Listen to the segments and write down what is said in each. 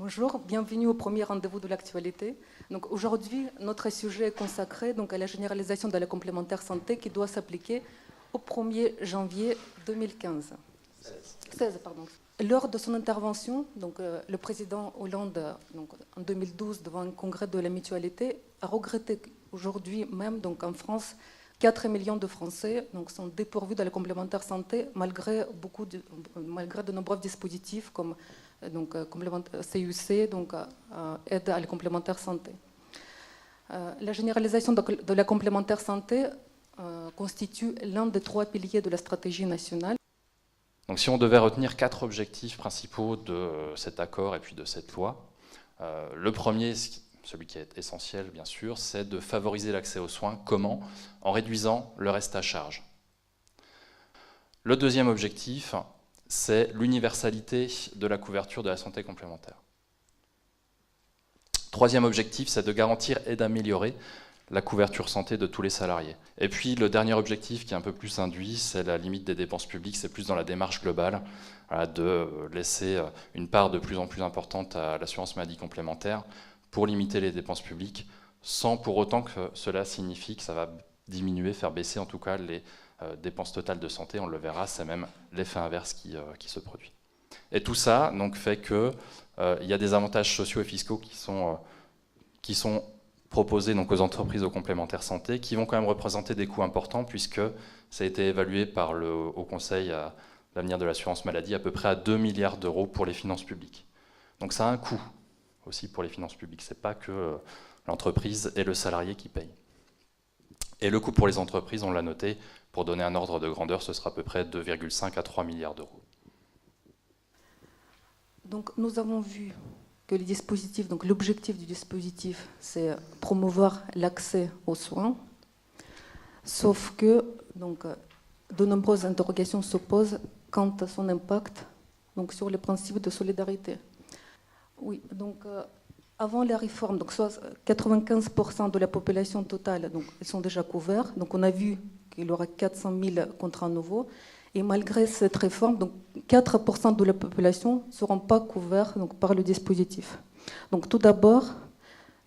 Bonjour, bienvenue au premier rendez-vous de l'actualité. Donc aujourd'hui, notre sujet est consacré donc à la généralisation de la complémentaire santé qui doit s'appliquer au 1er janvier 2015. 16, pardon. Lors de son intervention, donc, le président Hollande, donc, en 2012, devant un congrès de la mutualité, a regretté qu'aujourd'hui même, donc, en France, 4 millions de Français donc, sont dépourvus de la complémentaire santé malgré de nombreux dispositifs comme donc, CUC, donc aide à la complémentaire santé. La généralisation de la complémentaire santé constitue l'un des 3 piliers de la stratégie nationale. Donc si on devait retenir 4 objectifs principaux de cet accord et puis de cette loi, le premier, celui qui est essentiel bien sûr, c'est de favoriser l'accès aux soins. Comment? En réduisant le reste à charge. Le deuxième objectif, c'est l'universalité de la couverture de la santé complémentaire. Troisième objectif, c'est de garantir et d'améliorer la couverture santé de tous les salariés. Et puis le dernier objectif qui est un peu plus induit, c'est la limite des dépenses publiques, c'est plus dans la démarche globale de laisser une part de plus en plus importante à l'assurance maladie complémentaire pour limiter les dépenses publiques, sans pour autant que cela signifie que ça va diminuer, faire baisser en tout cas les dépenses totales de santé. On le verra, c'est même l'effet inverse qui se produit. Et tout ça donc, fait qu'il y a des avantages sociaux et fiscaux qui sont proposés donc, aux entreprises aux complémentaires santé, qui vont quand même représenter des coûts importants, puisque ça a été évalué par le Haut Conseil à l'avenir de l'assurance maladie à peu près à 2 milliards d'euros pour les finances publiques. Donc ça a un coût aussi pour les finances publiques. Ce n'est pas que l'entreprise et le salarié qui payent. Et le coût pour les entreprises, on l'a noté, pour donner un ordre de grandeur, ce sera à peu près 2,5 à 3 milliards d'euros. Donc nous avons vu que les dispositifs, donc l'objectif du dispositif, c'est promouvoir l'accès aux soins, sauf que donc, de nombreuses interrogations se posent quant à son impact donc, sur les principes de solidarité. Oui, donc avant la réforme, donc, soit 95% de la population totale donc, ils sont déjà couverts. Donc on a vu qu'il y aura 400 000 contrats nouveaux. Et malgré cette réforme, donc 4% de la population ne seront pas couverts donc, par le dispositif. Donc tout d'abord,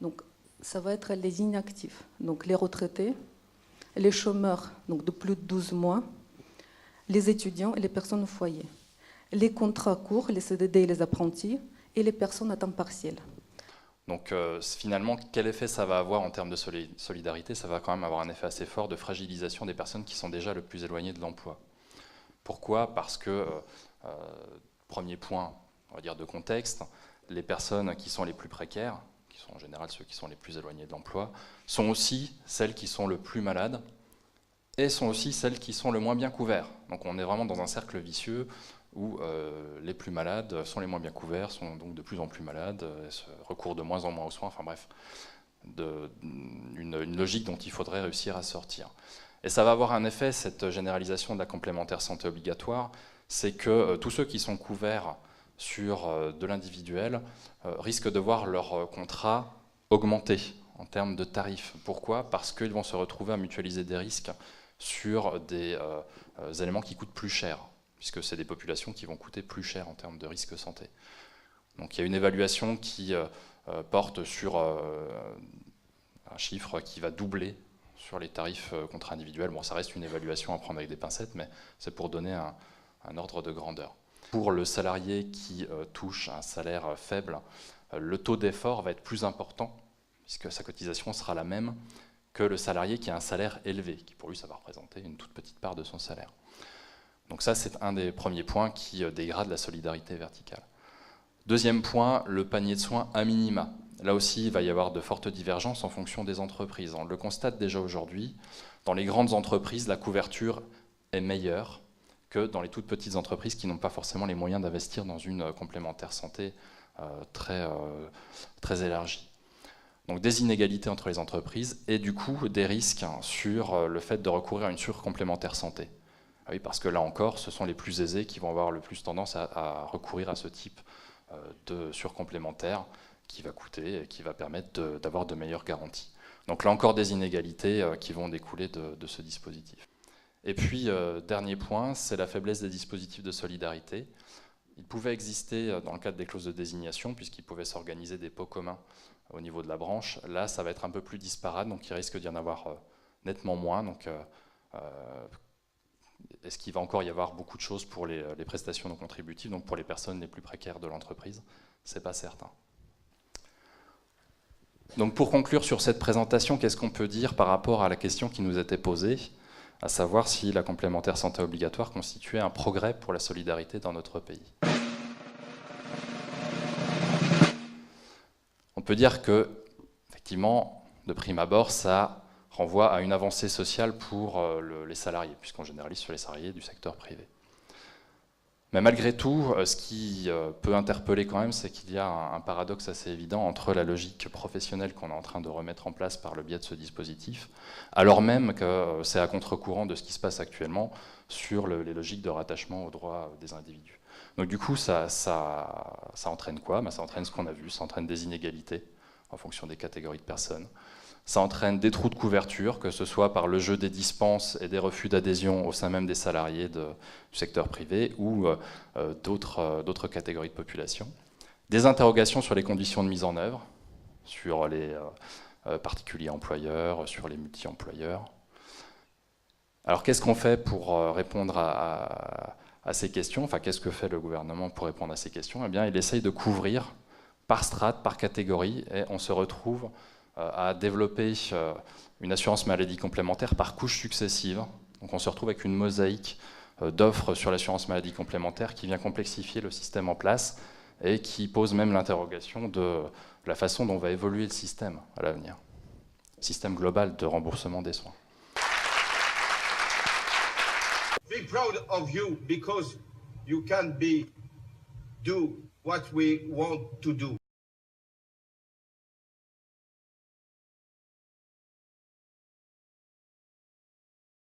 donc, ça va être les inactifs, donc les retraités, les chômeurs donc, de plus de 12 mois, les étudiants et les personnes au foyer, les contrats courts, les CDD et les apprentis, et les personnes à temps partiel. Donc finalement, quel effet ça va avoir en termes de solidarité? Ça va quand même avoir un effet assez fort de fragilisation des personnes qui sont déjà le plus éloignées de l'emploi. Pourquoi? Parce que, premier point, on va dire de contexte, les personnes qui sont les plus précaires, qui sont en général ceux qui sont les plus éloignés de l'emploi, sont aussi celles qui sont le plus malades et sont aussi celles qui sont le moins bien couvertes. Donc on est vraiment dans un cercle vicieux où les plus malades sont les moins bien couverts, sont donc de plus en plus malades, recourent de moins en moins aux soins, enfin bref, une logique dont il faudrait réussir à sortir. Et ça va avoir un effet, cette généralisation de la complémentaire santé obligatoire, c'est que tous ceux qui sont couverts sur de l'individuel risquent de voir leur contrat augmenter en termes de tarifs. Pourquoi? Parce qu'ils vont se retrouver à mutualiser des risques sur des éléments qui coûtent plus cher, puisque c'est des populations qui vont coûter plus cher en termes de risque santé. Donc il y a une évaluation qui porte sur un chiffre qui va doubler sur les tarifs contrats individuels. Bon, ça reste une évaluation à prendre avec des pincettes, mais c'est pour donner un ordre de grandeur. Pour le salarié qui touche un salaire faible, le taux d'effort va être plus important, puisque sa cotisation sera la même que le salarié qui a un salaire élevé, qui pour lui, ça va représenter une toute petite part de son salaire. Donc ça, c'est un des premiers points qui dégrade la solidarité verticale. Deuxième point, le panier de soins à minima. Là aussi, il va y avoir de fortes divergences en fonction des entreprises. On le constate déjà aujourd'hui. Dans les grandes entreprises, la couverture est meilleure que dans les toutes petites entreprises qui n'ont pas forcément les moyens d'investir dans une complémentaire santé très élargie. Donc des inégalités entre les entreprises et du coup des risques sur le fait de recourir à une surcomplémentaire santé. Oui, parce que là encore, ce sont les plus aisés qui vont avoir le plus tendance à recourir à ce type de surcomplémentaire qui va coûter et qui va permettre d'avoir de meilleures garanties. Donc là encore des inégalités qui vont découler de ce dispositif. Et puis, dernier point, c'est la faiblesse des dispositifs de solidarité. Il pouvait exister dans le cadre des clauses de désignation, puisqu'il pouvait s'organiser des pots communs au niveau de la branche. Là, ça va être un peu plus disparate, donc il risque d'y en avoir nettement moins. Donc, est-ce qu'il va encore y avoir beaucoup de choses pour les prestations non contributives, donc pour les personnes les plus précaires de l'entreprise? C'est pas certain. Donc pour conclure sur cette présentation, qu'est-ce qu'on peut dire par rapport à la question qui nous était posée, à savoir si la complémentaire santé obligatoire constituait un progrès pour la solidarité dans notre pays? On peut dire que, effectivement, de prime abord, ça renvoie à une avancée sociale pour les salariés, puisqu'on généralise sur les salariés du secteur privé. Mais malgré tout, ce qui peut interpeller quand même, c'est qu'il y a un paradoxe assez évident entre la logique professionnelle qu'on est en train de remettre en place par le biais de ce dispositif, alors même que c'est à contre-courant de ce qui se passe actuellement sur les logiques de rattachement aux droits des individus. Donc du coup, ça entraîne quoi? Ça entraîne ce qu'on a vu, ça entraîne des inégalités en fonction des catégories de personnes. Ça entraîne des trous de couverture, que ce soit par le jeu des dispenses et des refus d'adhésion au sein même des salariés du secteur privé ou d'autres catégories de population. Des interrogations sur les conditions de mise en œuvre, sur les particuliers employeurs, sur les multi-employeurs. Alors qu'est-ce qu'on fait pour répondre à ces questions? Enfin, qu'est-ce que fait le gouvernement pour répondre à ces questions? Eh bien, il essaye de couvrir par strate, par catégorie, et on se retrouve à développer une assurance maladie complémentaire par couches successives. Donc on se retrouve avec une mosaïque d'offres sur l'assurance maladie complémentaire qui vient complexifier le système en place et qui pose même l'interrogation de la façon dont va évoluer le système à l'avenir. Système global de remboursement des soins. Be proud of you because you can do what we want to do.